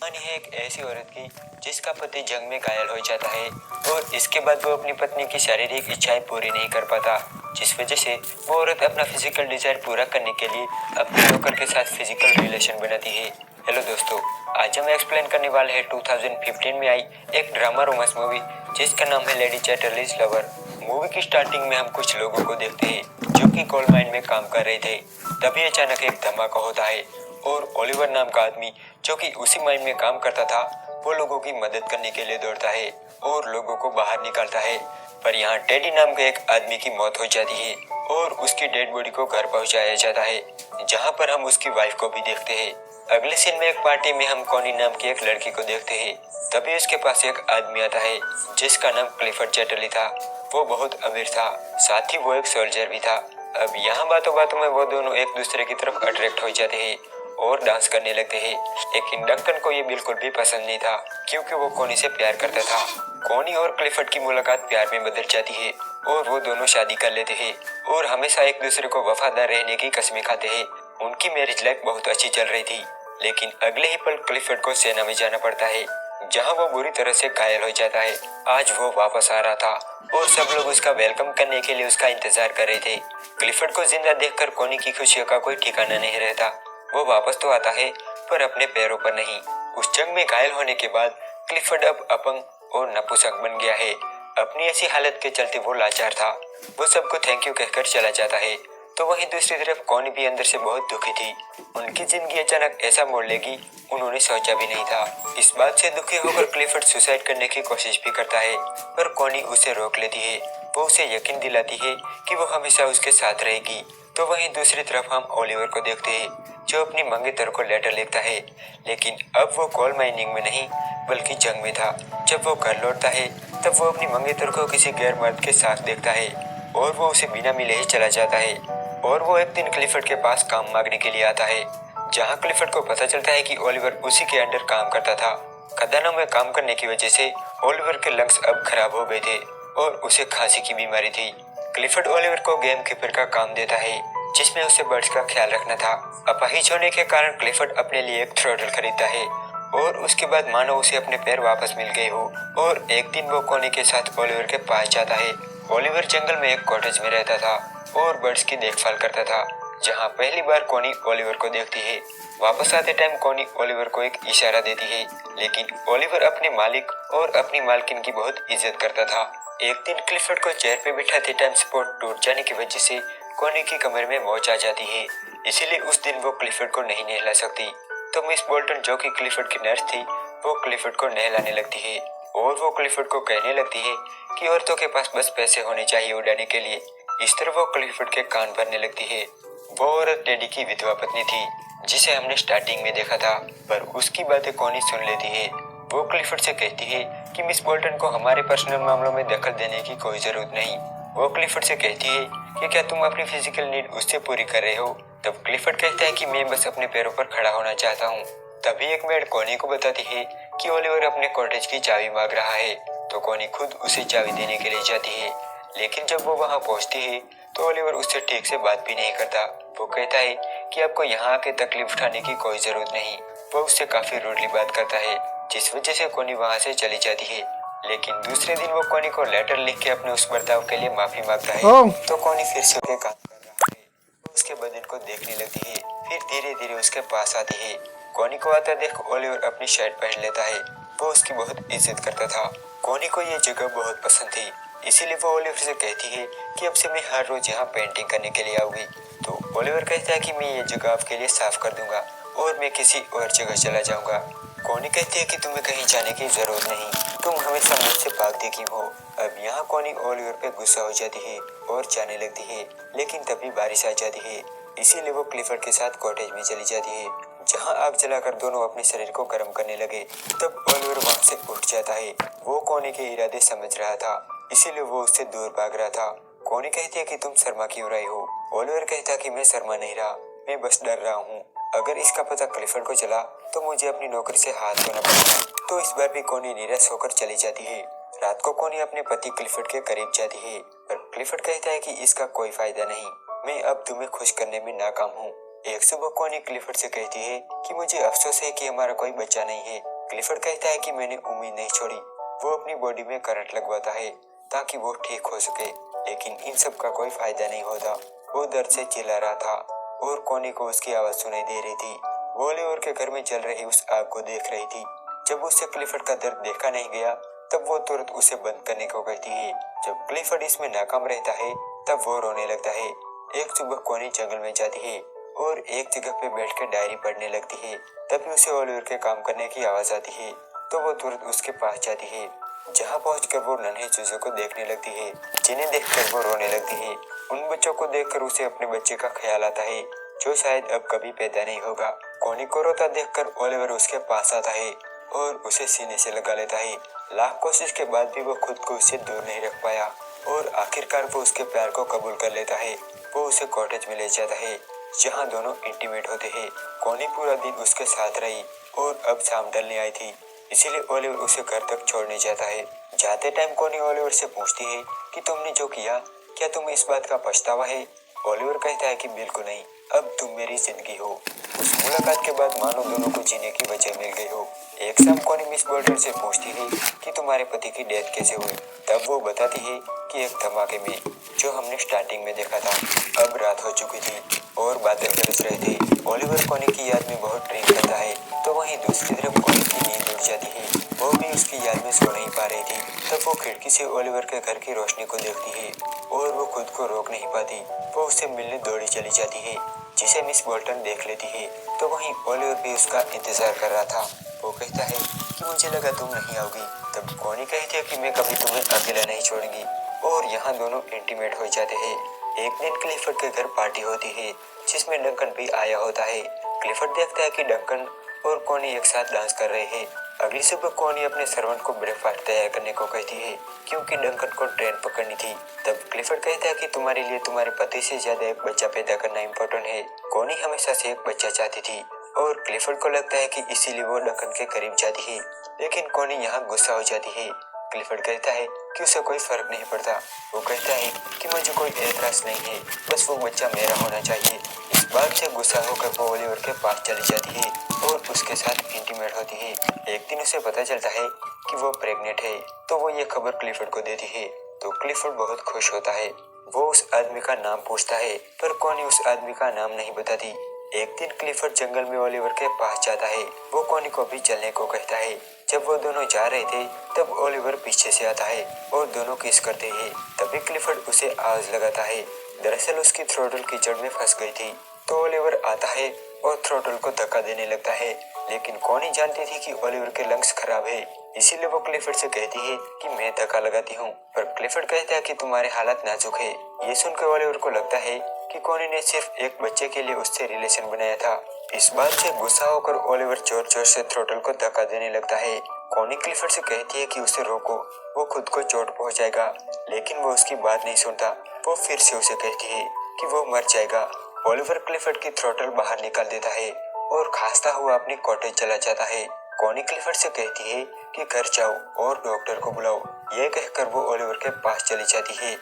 कहानी है एक ऐसी औरत की जिसका पति जंग में घायल हो जाता है और इसके बाद वो अपनी पत्नी की शारीरिक इच्छाएं पूरी नहीं कर पाता, जिस वजह से वो औरत अपना फिजिकल डिजायर पूरा करने के लिए अपने नौकर के साथ फिजिकल रिलेशन बनाती है। हेलो दोस्तों, आज हम एक्सप्लेन करने वाले हैं 2015 में आई एक ड्रामा रोमांस मूवी जिसका नाम है लेडी चैटरलीज लवर। मूवी की स्टार्टिंग में हम कुछ लोगों को देखते हैं जो कि कोल माइन में काम कर रहे थे। तभी अचानक एक धमाका होता है और ओलिवर नाम का आदमी जो कि उसी माइन में काम करता था वो लोगों की मदद करने के लिए दौड़ता है और लोगों को बाहर निकालता है। पर यहाँ टेडी नाम के एक आदमी की मौत हो जाती है और उसकी डेड बॉडी को घर पहुंचाया जाता है, जहाँ पर हम उसकी वाइफ को भी देखते हैं। अगले सीन में एक पार्टी में हम कॉनी नाम की एक लड़की को देखते हैं। तभी उसके पास एक आदमी आता है जिसका नाम क्लिफर्ड चैटरली था। वो बहुत अमीर था, साथ ही वो एक सोल्जर भी था। अब यहाँ बातों बातों में वो दोनों एक दूसरे की तरफ अट्रैक्ट हो जाते हैं और डांस करने लगते हैं। लेकिन डंकन को ये बिल्कुल भी पसंद नहीं था क्योंकि वो कॉनी से प्यार करता था। कॉनी और क्लिफर्ड की मुलाकात प्यार में बदल जाती है और वो दोनों शादी कर लेते हैं और हमेशा एक दूसरे को वफादार रहने की कसमें खाते हैं। उनकी मैरिज लाइफ बहुत अच्छी चल रही थी, लेकिन अगले ही पल क्लिफर्ड को सेना में जाना पड़ता है, जहाँ वो बुरी तरह से घायल हो जाता है। आज वो वापस आ रहा था और सब लोग उसका वेलकम करने के लिए उसका इंतजार कर रहे थे। क्लिफर्ड को जिंदा देखकर कॉनी की खुशियों का कोई ठिकाना नहीं रहता। वो वापस तो आता है पर अपने पैरों पर नहीं। उस जंग में घायल होने के बाद क्लिफर्ड अब अपंग और नपुंसक बन गया है। अपनी ऐसी हालत के चलते वो लाचार था। वो सबको थैंक यू कहकर चला जाता है। तो वहीं दूसरी तरफ कॉनी भी अंदर से बहुत दुखी थी। उनकी जिंदगी अचानक ऐसा मोड़ लेगी उन्होंने सोचा भी नहीं था। इस बात से दुखी होकर क्लिफर्ड सुसाइड करने की कोशिश भी करता है, पर कॉनी उसे रोक लेती है। वो उसे यकीन दिलाती है कि वो हमेशा उसके साथ रहेगी। तो वहीं दूसरी तरफ हम ओलिवर को देखते हैं जो अपनी मंगेतर को लेटर लिखता है, लेकिन अब वो कोल माइनिंग में नहीं बल्कि जंग में था। जब वो घर लौटता है तब वो अपनी मंगेतर को किसी गैर मर्द के साथ देखता है और वो उसे बिना मिले ही चला जाता है। और वो एक दिन क्लिफर्ड के पास काम मांगने के लिए आता है, जहाँ क्लिफर्ड को पता चलता है कि ओलिवर उसी के अंडर काम करता था। खदानों में काम करने की वजह से ओलिवर के लंग्स अब खराब हो गए थे और उसे खांसी की बीमारी थी। क्लिफर्ड ओलिवर को गेम कीपर का काम देता है जिसमें उसे बर्ड्स का ख्याल रखना था। अपाहिज होने के कारण क्लिफर्ड अपने लिए एक थ्रोटल खरीदता है और उसके बाद मानो उसे अपने पैर वापस मिल गए हो। और एक दिन वो कॉनी के साथ ओलिवर के पास जाता है। ओलिवर जंगल में एक कॉटेज में रहता था और बर्ड्स की देखभाल करता था, जहाँ पहली बार कॉनी ओलिवर को देखती है। वापस आते टाइम कॉनी ओलिवर को एक इशारा देती है, लेकिन ओलिवर अपने मालिक और अपनी मालकिन की बहुत इज्जत करता था। एक दिन क्लिफर्ड को चेयर पे बिठाते टाइम सपोर्ट टूट जाने की वजह से कॉनी की कमर में मोच आ जाती है, इसीलिए उस दिन वो क्लिफर्ड को नहीं नहला सकती। तो मिस बोल्टन जो कि क्लिफर्ड की नर्स थी वो क्लिफर्ड को नहलाने लगती है और वो क्लिफर्ड को कहने लगती है कि औरतों के पास बस पैसे होने चाहिए उड़ाने के लिए। इस तरह वो क्लिफर्ड के कान भरने लगती है। वो औरत टेडी की विधवा पत्नी थी जिसे हमने स्टार्टिंग में देखा था, पर उसकी बातें कॉनी सुन लेती है। वो क्लिफर्ड से कहती है कि मिस बोल्टन को हमारे पर्सनल मामलों में दखल देने की कोई जरूरत नहीं। वो क्लिफर्ड से कहती है कि क्या तुम अपनी फिजिकल नीड उससे पूरी कर रहे हो। तब क्लिफर्ड कहता है कि मैं बस अपने पैरों पर खड़ा होना चाहता हूँ। तभी एक मेड कॉनी को बताती है कि ओलिवर अपने कॉटेज की चाबी मांग रहा है, तो कॉनी खुद उसे चाबी देने के लिए जाती है। लेकिन जब वो वहाँ पहुँचती है तो ओलिवर उससे ठीक से बात भी नहीं करता। वो कहता है कि आपको यहाँ आके तकलीफ उठाने की कोई जरूरत नहीं। वो उससे काफी रूडली बात करता है, जिस वजह से कॉनी वहाँ से चली जाती है। लेकिन दूसरे दिन वो कॉनी को लेटर लिख के अपने उस बर्ताव के लिए माफी मांगता है। तो कॉनी फिर से उसके काम कर रहा है। वो उसके बदन को देखने लगती है, फिर धीरे धीरे उसके पास आती है। कॉनी को आता देख ओलिवर अपनी शर्ट पहन लेता है। वो उसकी बहुत इज्जत करता था। कॉनी को ये जगह बहुत पसंद थी, इसीलिए वो ओलिवर से कहती है कि अब से मैं हर रोज यहाँ पेंटिंग करने के लिए आऊंगी। तो ओलिवर कहता है कि मैं ये जगह आपके लिए साफ कर दूंगा और मैं किसी और जगह चला जाऊंगा। कॉनी कहती है कि तुम्हें कहीं जाने की जरूरत नहीं, तुम हमेशा मुझसे भागती क्यों हो। अब यहाँ कॉनी ओलिवर पे गुस्सा हो जाती है और जाने लगती है, लेकिन तभी बारिश आ जाती है, इसीलिए वो क्लिफर्ड के साथ कॉटेज में चली जाती है, जहाँ आग जलाकर दोनों अपने शरीर को गर्म करने लगे। तब ओलिवर वहाँ से उठ जाता है। वो कॉनी के इरादे समझ रहा था, इसीलिए वो उससे दूर भाग रहा था। कॉनी कहती है कि तुम शर्मा क्यों रही हो। ओलिवर कहता है कि मैं शर्मा नहीं रहा, मैं बस डर रहा हूँ। अगर इसका पता क्लिफर्ड को चला तो मुझे अपनी नौकरी से हाथ धोना पड़ेगा। तो इस बार भी कॉनी निराश होकर चली जाती है। रात को कॉनी अपने पति क्लिफर्ड के करीब जाती है, पर क्लिफर्ड कहता है कि इसका कोई फायदा नहीं, मैं अब तुम्हें खुश करने में नाकाम हूँ। एक सुबह कॉनी क्लिफर्ड से कहती है कि मुझे अफसोस है कि हमारा कोई बच्चा नहीं है, क्लिफर्ड कहता है कि मैंने उम्मीद नहीं छोड़ी। वो अपनी बॉडी में करंट लगवाता है ताकि वो ठीक हो सके, लेकिन इन सब का कोई फायदा नहीं होता। वो दर्द से चिल्ला रहा था और कॉनी को उसकी आवाज सुनाई दे रही थी। वो ओलिवर के घर में चल रही उस आग को देख रही थी। जब उससे क्लिफर्ड का दर्द देखा नहीं गया तब वो तुरंत उसे बंद करने को कहती है। जब क्लिफर्ड इसमें नाकाम रहता है तब वो रोने लगता है। एक सुबह कॉनी जंगल में जाती है और एक जगह पे बैठकर डायरी पढ़ने लगती है। तभी उसे ओलिवर के काम करने की आवाज आती है तो वो तुरंत उसके पास जाती है। जहाँ पहुंचकर वो नन्हे चूजों को देखने लगती है, जिन्हें देखकर वो रोने लगती है। उन बच्चों को देखकर उसे अपने बच्चे का ख्याल आता है जो शायद अब कभी पैदा नहीं होगा। कॉनी को रोता देखकर ओलिवर उसके पास आता है और उसे सीने से लगा लेता है। लाख कोशिश के बाद भी वो खुद को उससे दूर नहीं रख पाया और आखिरकार वो उसके प्यार को कबूल कर लेता है। वो उसे कॉटेज में ले जाता है जहाँ दोनों इंटीमेट होते हैं। कॉनी पूरा दिन उसके साथ रही और अब शाम ढलने आई थी, इसीलिए ओलिवर उसे घर तक छोड़ने जाता है। जाते टाइम कॉनी ओलिवर से पूछती है कि तुमने जो किया क्या तुम्हें इस बात का पछतावा है? ओलिवर कहता है कि बिल्कुल नहीं, अब तुम मेरी जिंदगी हो। उस मुलाकात के बाद मानो दोनों को जीने की वजह मिल गई हो। एक शाम कॉनी मिस बोल्टन से पूछती है कि तुम्हारे पति की डेथ कैसे हुई? तब वो बताती है कि एक धमाके में जो हमने स्टार्टिंग में देखा था। अब रात हो चुकी थी और बादल गरज रहे थे। ओलिवर कॉनी की याद में बहुत ड्रीम करता है तो वहीं दूसरी तरफ कॉनी की नींद उड़ जाती है। वो भी उसकी याद में सो नहीं पा रही थी। तब वो खिड़की से ओलिवर के घर की रोशनी को देखती है और वो खुद को रोक नहीं पाती। वो उससे मिलने दौड़ी चली जाती है, जिसे मिस बोल्टन देख लेती है तो वहीं ओलिवर भी उसका इंतजार कर रहा था। वो कहता है कि मुझे लगा तुम नहीं आओगी। तब कॉनी कहती है कि मैं कभी तुम्हें अकेला नहीं छोड़ूंगी और यहाँ दोनों इंटीमेट हो जाते हैं। एक दिन क्लिफर्ड के घर पार्टी होती है जिसमें डंकन भी आया होता है। क्लिफर्ड देखता है कि डंकन और कॉनी एक साथ डांस कर रहे हैं। अगली सुबह कॉनी अपने सर्वेंट को ब्रेकफास्ट तैयार करने को कहती है क्योंकि डंकन को ट्रेन पकड़नी थी। तब क्लिफर्ड कहता है कि तुम्हारे लिए तुम्हारे पति से ज्यादा एक बच्चा पैदा करना इम्पोर्टेंट है। कॉनी हमेशा से एक बच्चा चाहती थी और क्लिफर्ड को लगता है कि इसीलिए वो डंकन के करीब जाती है, लेकिन कॉनी यहाँ गुस्सा हो जाती है। क्लिफर्ड कहता है कि उसे कोई फर्क नहीं पड़ता। वो कहता है कि मुझे कोई एतराज नहीं है, बस वो बच्चा मेरा होना चाहिए। इस बात से गुस्सा होकर वो ओलिवर के पास चली जाती है और उसके साथ इंटीमेट होती है। एक दिन उसे पता चलता है कि वो प्रेग्नेंट है तो वो ये खबर क्लिफर्ड को देती है तो क्लिफर्ड बहुत खुश होता है। वो उस आदमी का नाम पूछता है पर कॉनी उस आदमी का नाम नहीं बताती। एक दिन क्लिफर्ड जंगल में ओलिवर के पास जाता है। वो कॉनी को भी चलने को कहता है। जब वो दोनों जा रहे थे तब ओलिवर पीछे से आता है और दोनों किस करते हैं। तभी क्लिफर्ड उसे आवाज लगाता है। दरअसल उसकी थ्रोटल कीचड़ में फंस गई थी तो ओलिवर आता है और थ्रोटल को धक्का देने लगता है, लेकिन कॉनी जानती थी कि ओलिवर के लंग्स खराब है, इसीलिए वो क्लिफर्ड से कहती है कि मैं धक्का लगाती हूँ। पर क्लिफर्ड कहता है कि तुम्हारे हालत नाजुक है। ये सुनकर ओलिवर को लगता है कि कॉनी ने सिर्फ एक बच्चे के लिए उससे रिलेशन बनाया था। इस बात से गुस्सा होकर ओलिवर जोर जोर से थ्रोटल को धक्का देने लगता है। कॉनी क्लिफर्ड से कहती है कि उसे रोको, वो खुद को चोट पहुंचाएगा, लेकिन वो उसकी बात नहीं सुनता। वो फिर से उसे कहती है कि वो मर जाएगा। ओलिवर क्लिफर्ड की थ्रोटल बाहर निकाल देता है और खांसता हुआ अपनी कॉटेज चला जाता है। कॉनी क्लिफर्ड से कहती है कि घर जाओ और डॉक्टर को बुलाओ। ये कहकर वो ओलिवर के पास चली जाती है,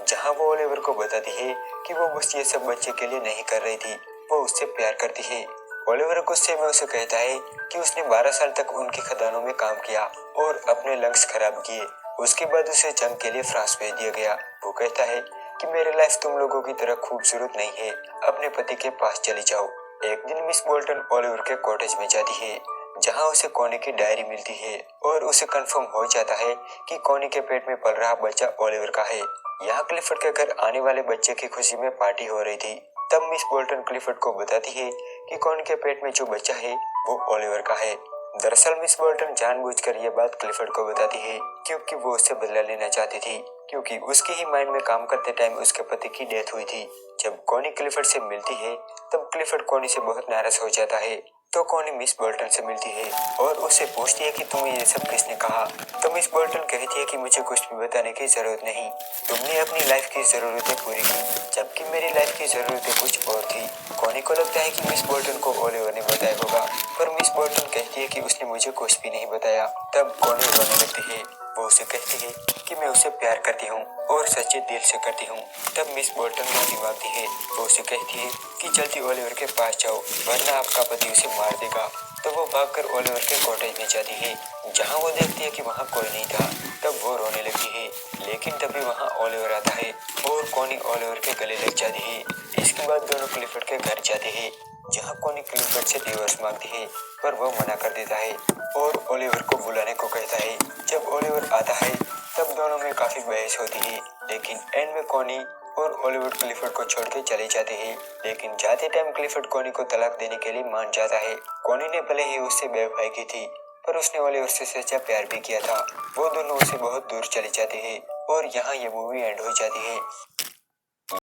जहाँ वो ओलिवर को बताती है कि वो बस ये सब बच्चे के लिए नहीं कर रही थी, वो उससे प्यार करती है। ओलिवर गुस्से में उसे कहता है कि उसने 12 साल तक उनकी खदानों में काम किया और अपने लंग्स खराब किए। उसके बाद उसे जंग के लिए फ्रांस भेज दिया गया। वो कहता है कि मेरी लाइफ तुम लोगों की तरह खूबसूरत नहीं है, अपने पति के पास चली जाओ। एक दिन मिस बोल्टन ओलिवर के कॉटेज में जाती है, जहाँ उसे कॉनी की डायरी मिलती है और उसे कंफर्म हो जाता है कि कॉनी के पेट में पल रहा बच्चा ओलिवर का है। यहाँ क्लिफर्ड के घर आने वाले बच्चे की खुशी में पार्टी हो रही थी। तब मिस बोल्टन क्लिफर्ड को बताती है कि कॉनी के पेट में जो बच्चा है वो ओलिवर का है। दरअसल मिस बोल्टन जानबूझकर ये बात क्लिफर्ड को बताती है क्योंकि वो उससे बदला लेना चाहती थी, क्योंकि उसके ही माइंड में काम करते टाइम उसके पति की डेथ हुई थी। जब कॉनी क्लिफर्ड से मिलती है तब क्लिफर्ड कॉनी से बहुत नाराज हो जाता है तो कॉनी मिस बोल्टन से मिलती है और उससे पूछती है कि तुम्हें ये सब किसने कहा। तो मिस बोल्टन कहती है कि मुझे कुछ भी बताने की जरूरत नहीं, तुमने अपनी लाइफ की जरूरतें पूरी की, जबकि मेरी लाइफ की जरूरतें कुछ और थी। कॉनी को लगता है कि मिस बोल्टन को ओलिवर ने बताया होगा, पर मिस बोल्टन कहती है कि उसने मुझे कुछ भी नहीं बताया। तब कॉनी रोने लगती है वो उसे कहती है कि मैं उसे प्यार करती हूँ और सच्चे दिल से करती हूँ। तब मिस बोल्टन माफी मांगती है। वो उसे कहती है कि जल्दी ओलिवर के पास जाओ वरना आपका पति उसे मार देगा। तो वो भागकर ओलिवर के कॉटेज में जाती है। जहाँ वो देखती है कि वहाँ कोई नहीं था तब वो रोने लगती है। लेकिन तभी वहाँ ओलिवर आता है और कॉनी ओलिवर के गले लग जाती है। इसके बाद दोनों क्लिफर्ड के घर जाते हैं जहाँ कॉनी क्लिफर्ड से डिवोर्स मांगती है पर वो मना कर देता है और ओलिवर को बुलाने को कहता है। जब ओलिवर आता है तब दोनों में काफी बहस होती है लेकिन एंड में कॉनी और ओलिवर क्लिफर्ड को छोड़ के चले जाते हैं। लेकिन जाते टाइम क्लिफर्ड कॉनी को तलाक देने के लिए मान जाता है। कॉनी ने भले ही उससे बेवफाई की थी पर उसने ओलिवर से सच्चा प्यार भी किया था। वो दोनों उसे बहुत दूर चले जाते हैं और यहाँ ये मूवी एंड हो जाती है।